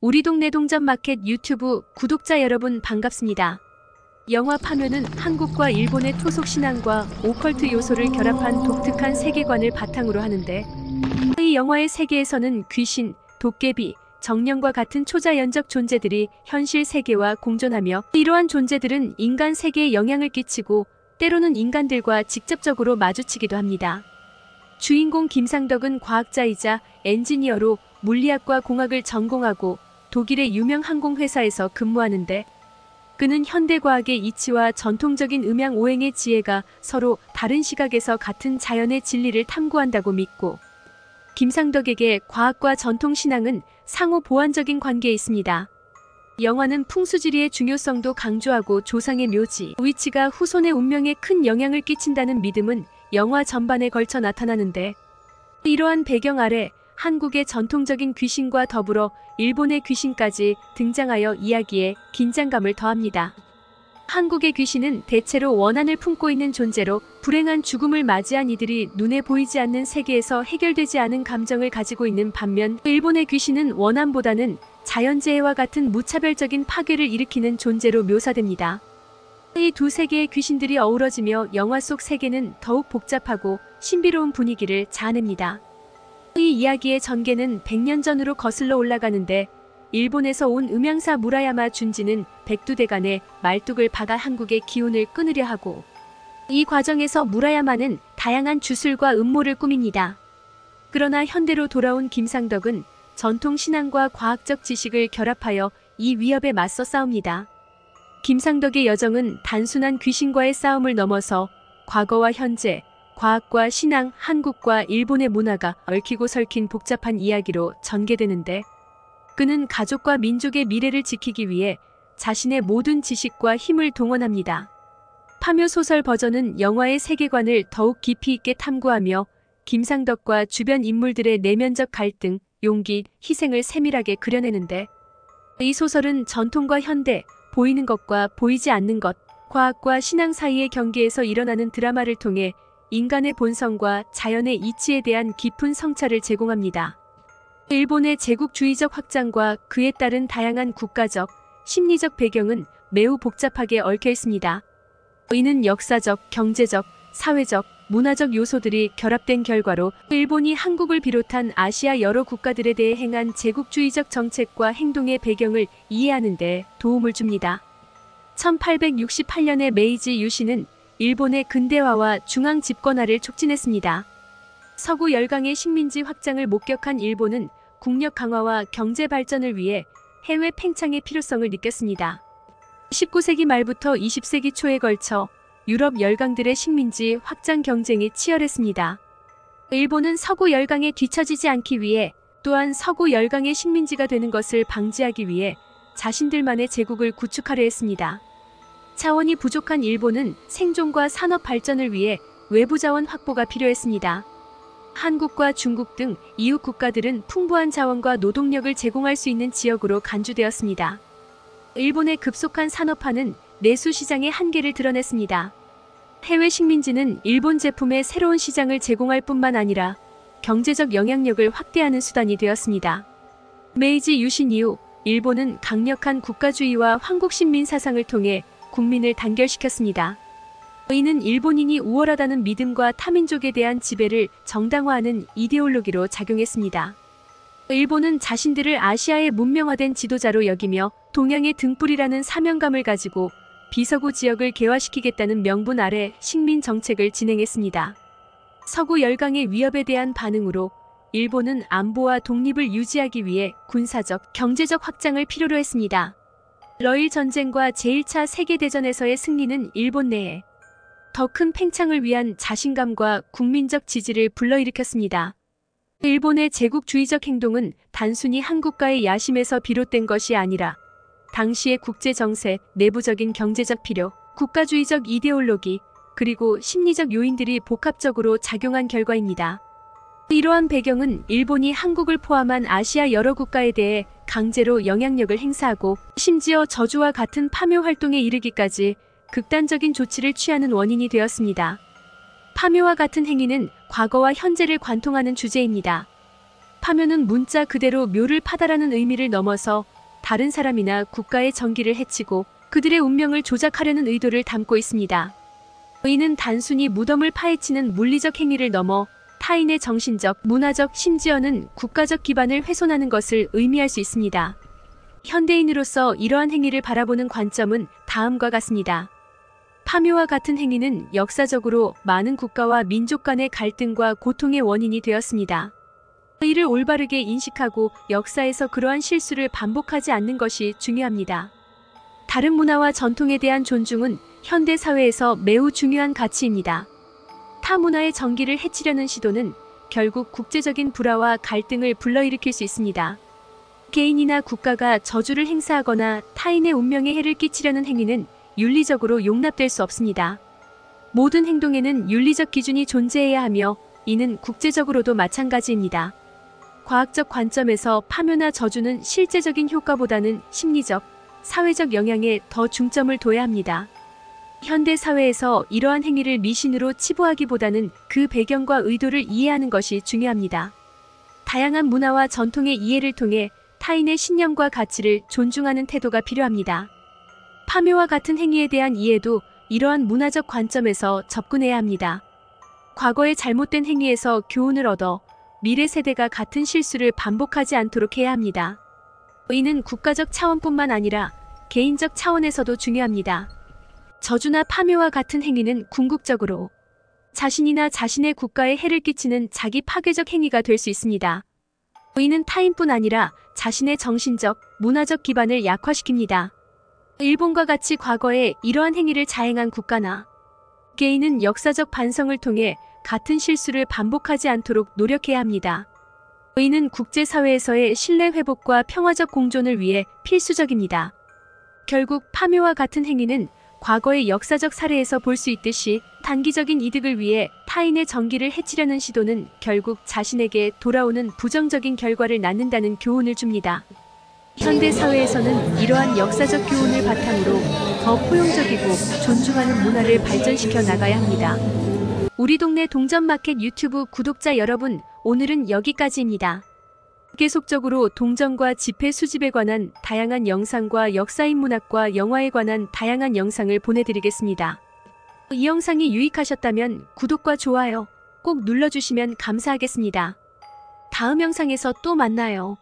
우리 동네 동전 마켓 유튜브 구독자 여러분 반갑습니다. 영화 파묘는 한국과 일본의 토속 신앙과 오컬트 요소를 결합한 독특한 세계관을 바탕으로 하는데, 이 영화의 세계에서는 귀신, 도깨비, 정령과 같은 초자연적 존재들이 현실 세계와 공존하며, 이러한 존재들은 인간 세계에 영향을 끼치고 때로는 인간들과 직접적으로 마주치기도 합니다. 주인공 김상덕은 과학자이자 엔지니어로 물리학과 공학을 전공하고 독일의 유명 항공회사에서 근무하는데, 그는 현대과학의 이치와 전통적인 음양 오행의 지혜가 서로 다른 시각에서 같은 자연의 진리를 탐구한다고 믿고, 김상덕에게 과학과 전통신앙은 상호 보완적인 관계에 있습니다. 영화는 풍수지리의 중요성도 강조하고 조상의 묘지, 위치가 후손의 운명에 큰 영향을 끼친다는 믿음은 영화 전반에 걸쳐 나타나는데, 이러한 배경 아래 한국의 전통적인 귀신과 더불어 일본의 귀신까지 등장하여 이야기에 긴장감을 더합니다. 한국의 귀신은 대체로 원한을 품고 있는 존재로, 불행한 죽음을 맞이한 이들이 눈에 보이지 않는 세계에서 해결되지 않은 감정을 가지고 있는 반면, 일본의 귀신은 원한보다는 자연재해와 같은 무차별적인 파괴를 일으키는 존재로 묘사됩니다. 이 두 세계의 귀신들이 어우러지며 영화 속 세계는 더욱 복잡하고 신비로운 분위기를 자아냅니다. 이 이야기의 전개는 100년 전으로 거슬러 올라가는데, 일본에서 온 음향사 무라야마 준지는 백두대간에 말뚝을 박아 한국의 기운을 끊으려 하고, 이 과정에서 무라야마는 다양한 주술과 음모를 꾸밉니다. 그러나 현대로 돌아온 김상덕은 전통 신앙과 과학적 지식을 결합하여 이 위협에 맞서 싸웁니다. 김상덕의 여정은 단순한 귀신과의 싸움을 넘어서 과거와 현재, 과학과 신앙, 한국과 일본의 문화가 얽히고 설킨 복잡한 이야기로 전개되는데, 그는 가족과 민족의 미래를 지키기 위해 자신의 모든 지식과 힘을 동원합니다. 파묘 소설 버전은 영화의 세계관을 더욱 깊이 있게 탐구하며 김상덕과 주변 인물들의 내면적 갈등, 용기, 희생을 세밀하게 그려내는데, 이 소설은 전통과 현대, 보이는 것과 보이지 않는 것, 과학과 신앙 사이의 경계에서 일어나는 드라마를 통해 인간의 본성과 자연의 이치에 대한 깊은 성찰을 제공합니다. 일본의 제국주의적 확장과 그에 따른 다양한 국가적, 심리적 배경은 매우 복잡하게 얽혀 있습니다. 이는 역사적, 경제적, 사회적, 문화적 요소들이 결합된 결과로 일본이 한국을 비롯한 아시아 여러 국가들에 대해 행한 제국주의적 정책과 행동의 배경을 이해하는 데 도움을 줍니다. 1868년에 메이지 유신은 일본의 근대화와 중앙 집권화를 촉진했습니다. 서구 열강의 식민지 확장을 목격한 일본은 국력 강화와 경제 발전을 위해 해외 팽창의 필요성을 느꼈습니다. 19세기 말부터 20세기 초에 걸쳐 유럽 열강들의 식민지 확장 경쟁이 치열했습니다. 일본은 서구 열강에 뒤처지지 않기 위해, 또한 서구 열강의 식민지가 되는 것을 방지하기 위해 자신들만의 제국을 구축하려 했습니다. 자원이 부족한 일본은 생존과 산업 발전을 위해 외부 자원 확보가 필요했습니다. 한국과 중국 등 이웃 국가들은 풍부한 자원과 노동력을 제공할 수 있는 지역으로 간주되었습니다. 일본의 급속한 산업화는 내수 시장의 한계를 드러냈습니다. 해외 식민지는 일본 제품의 새로운 시장을 제공할 뿐만 아니라 경제적 영향력을 확대하는 수단이 되었습니다. 메이지 유신 이후 일본은 강력한 국가주의와 황국신민 사상을 통해 국민을 단결시켰습니다. 이는 일본인이 우월하다는 믿음과 타민족에 대한 지배를 정당화하는 이데올로기로 작용했습니다. 일본은 자신들을 아시아의 문명화된 지도자로 여기며 동양의 등불이라는 사명감을 가지고 비서구 지역을 개화시키겠다는 명분 아래 식민 정책을 진행했습니다. 서구 열강의 위협에 대한 반응으로 일본은 안보와 독립을 유지하기 위해 군사적, 경제적 확장을 필요로 했습니다. 러일 전쟁과 제1차 세계대전에서의 승리는 일본 내에 더 큰 팽창을 위한 자신감과 국민적 지지를 불러일으켰습니다. 일본의 제국주의적 행동은 단순히 한국과의 야심에서 비롯된 것이 아니라 당시의 국제 정세, 내부적인 경제적 필요, 국가주의적 이데올로기, 그리고 심리적 요인들이 복합적으로 작용한 결과입니다. 이러한 배경은 일본이 한국을 포함한 아시아 여러 국가에 대해 강제로 영향력을 행사하고, 심지어 저주와 같은 파묘 활동에 이르기까지 극단적인 조치를 취하는 원인이 되었습니다. 파묘와 같은 행위는 과거와 현재를 관통하는 주제입니다. 파묘는 문자 그대로 묘를 파다라는 의미를 넘어서 다른 사람이나 국가의 정기를 해치고 그들의 운명을 조작하려는 의도를 담고 있습니다. 이는 단순히 무덤을 파헤치는 물리적 행위를 넘어 타인의 정신적, 문화적, 심지어는 국가적 기반을 훼손하는 것을 의미할 수 있습니다. 현대인으로서 이러한 행위를 바라보는 관점은 다음과 같습니다. 파묘와 같은 행위는 역사적으로 많은 국가와 민족 간의 갈등과 고통의 원인이 되었습니다. 이를 올바르게 인식하고 역사에서 그러한 실수를 반복하지 않는 것이 중요합니다. 다른 문화와 전통에 대한 존중은 현대 사회에서 매우 중요한 가치입니다. 타 문화의 정기를 해치려는 시도는 결국 국제적인 불화와 갈등을 불러일으킬 수 있습니다. 개인이나 국가가 저주를 행사하거나 타인의 운명에 해를 끼치려는 행위는 윤리적으로 용납될 수 없습니다. 모든 행동에는 윤리적 기준이 존재해야 하며 이는 국제적으로도 마찬가지입니다. 과학적 관점에서 파묘나 저주는 실제적인 효과보다는 심리적, 사회적 영향에 더 중점을 둬야 합니다. 현대 사회에서 이러한 행위를 미신으로 치부하기보다는 그 배경과 의도를 이해하는 것이 중요합니다. 다양한 문화와 전통의 이해를 통해 타인의 신념과 가치를 존중하는 태도가 필요합니다. 파묘와 같은 행위에 대한 이해도 이러한 문화적 관점에서 접근해야 합니다. 과거의 잘못된 행위에서 교훈을 얻어 미래 세대가 같은 실수를 반복하지 않도록 해야 합니다. 이는 국가적 차원뿐만 아니라 개인적 차원에서도 중요합니다. 저주나 파묘와 같은 행위는 궁극적으로 자신이나 자신의 국가에 해를 끼치는 자기 파괴적 행위가 될 수 있습니다. 이는 타인뿐 아니라 자신의 정신적, 문화적 기반을 약화시킵니다. 일본과 같이 과거에 이러한 행위를 자행한 국가나 개인은 역사적 반성을 통해 같은 실수를 반복하지 않도록 노력해야 합니다. 이는 국제사회에서의 신뢰 회복과 평화적 공존을 위해 필수적입니다. 결국 파묘와 같은 행위는 과거의 역사적 사례에서 볼 수 있듯이 단기적인 이득을 위해 타인의 정기를 해치려는 시도는 결국 자신에게 돌아오는 부정적인 결과를 낳는다는 교훈을 줍니다. 현대 사회에서는 이러한 역사적 교훈을 바탕으로 더 포용적이고 존중하는 문화를 발전시켜 나가야 합니다. 우리 동네 동전마켓 유튜브 구독자 여러분, 오늘은 여기까지입니다. 계속적으로 동전과 지폐 수집에 관한 다양한 영상과 역사인문학과 영화에 관한 다양한 영상을 보내드리겠습니다. 이 영상이 유익하셨다면 구독과 좋아요 꼭 눌러주시면 감사하겠습니다. 다음 영상에서 또 만나요.